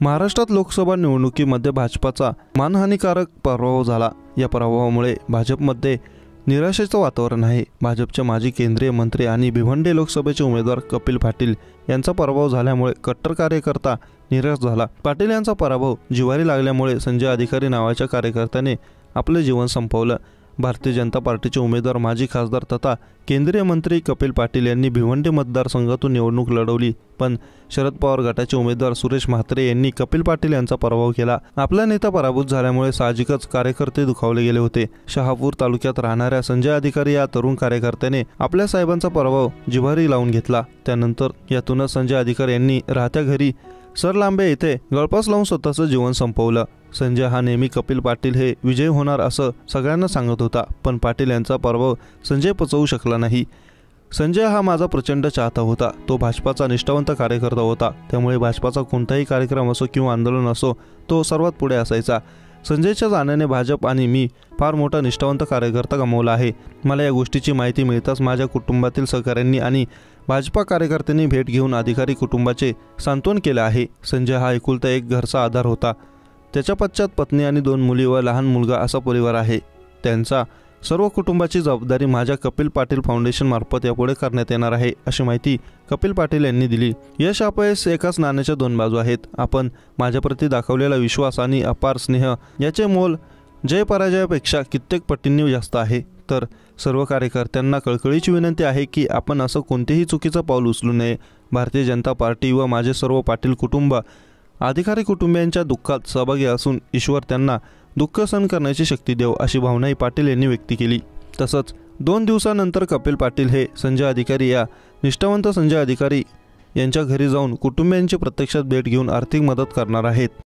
महाराष्ट्रात लोकसभा निवडणुकीमध्ये भाजपाचा मानहानिकारक पराभव झाला। या पराभवामुळे भाजपमध्ये निराशेचं वातावरण आहे। भाजपचे माजी केंद्रीय मंत्री आणि भिवंडी लोकसभेचे उमेदवार कपिल पाटील यांचा पराभव झाल्यामुळे कट्टर कार्यकर्ता निराश झाला। पाटील यांचा पराभव जिव्हारी लागल्यामुळे संजय अधिकारी नावाच्या कार्यकर्त्याने आपले जीवन संपवलं। भारतीय जनता पार्टीचे उमेदवार माजी खासदार तथा केंद्रीय मंत्री कपिल पाटील यांनी भिवंडी मतदारसंघातून निवडणूक लढवली, पण शरद पवार गटाचे उमेदवार सुरेश म्हात्रे यांनी कपिल पाटील यांचा पराभव केला। आपला नेता पराभूत झाल्यामुळे साहजिकच कार्यकर्ते दुखावले गेले होते। शहापूर तालुक्यात राहणाऱ्या संजय अधिकारी या तरुण कार्यकर्त्याने आपल्या साहेबांचा पराभव जिव्हारी लावून घेतला। त्यानंतर यातूनच संजय अधिकारी यांनी राहत्या घरी सरलांबे येथे गळफास लावून स्वतःचं जीवन संपवलं। संजय हा नेहमी कपिल पाटील हे विजयी होणार असं सगळ्यांना सांगत होता, पण पाटील यांचा पराभव संजय पचवू शकला नाही। संजय हा माझा प्रचंड चाहता होता। तो भाजपाचा निष्ठावंत कार्यकर्ता होता, त्यामुळे भाजपाचा कोणताही कार्यक्रम असो किंवा आंदोलन असो तो सर्वात पुढे असायचा। संजयच्या जाण्याने भाजप आणि मी फार मोठा निष्ठावंत कार्यकर्ता गमावला आहे। मला या गोष्टीची माहिती मिळताच माझ्या कुटुंबातील सहकाऱ्यांनी आणि भाजपा कार्यकर्त्यांनी भेट घेऊन अधिकारी कुटुंबाचे सांत्वन केले आहे। संजय हा एकुलता एक घरचा आधार होता। त्याच्या पश्चात पत्नी आणि 2 मुली व लहान मुलगा असा परिवार आहे। त्यांचा सर्व कुटुंबाची जबाबदारी माझ्या कपिल पाटील फाउंडेशन मार्फत यापुढे करण्यात येणार आहे, अशी माहिती कपिल पाटील यांनी दिली। यश अपयश एकाच नाण्याच्या 2 बाजू आहेत। आपण माझ्याप्रती दाखवलेला विश्वास आणि अपार स्नेह याचे मोल जय पराजयापेक्षा कित्येक पटींनी जास्त आहे। तर सर्व कार्यकर्त्यांना कळकळीची विनंती आहे की आपण असं कोणतेही चुकीचं पाऊल उचलू नये। भारतीय जनता पार्टी व माझे सर्व पाटील कुटुंब अधिकारी कुटुंबियांच्या दुःखात सहभागी असून ईश्वर त्यांना दुःख सहन करण्याची शक्ती देव, अशी भावनाही पाटील यांनी व्यक्त केली। तसंच 2 दिवसानंतर कपिल पाटील हे संजय अधिकारी या निष्ठावंत संजय अधिकारी यांच्या घरी जाऊन कुटुंबियांची प्रत्यक्षात भेट घेऊन आर्थिक मदत करणार आहेत।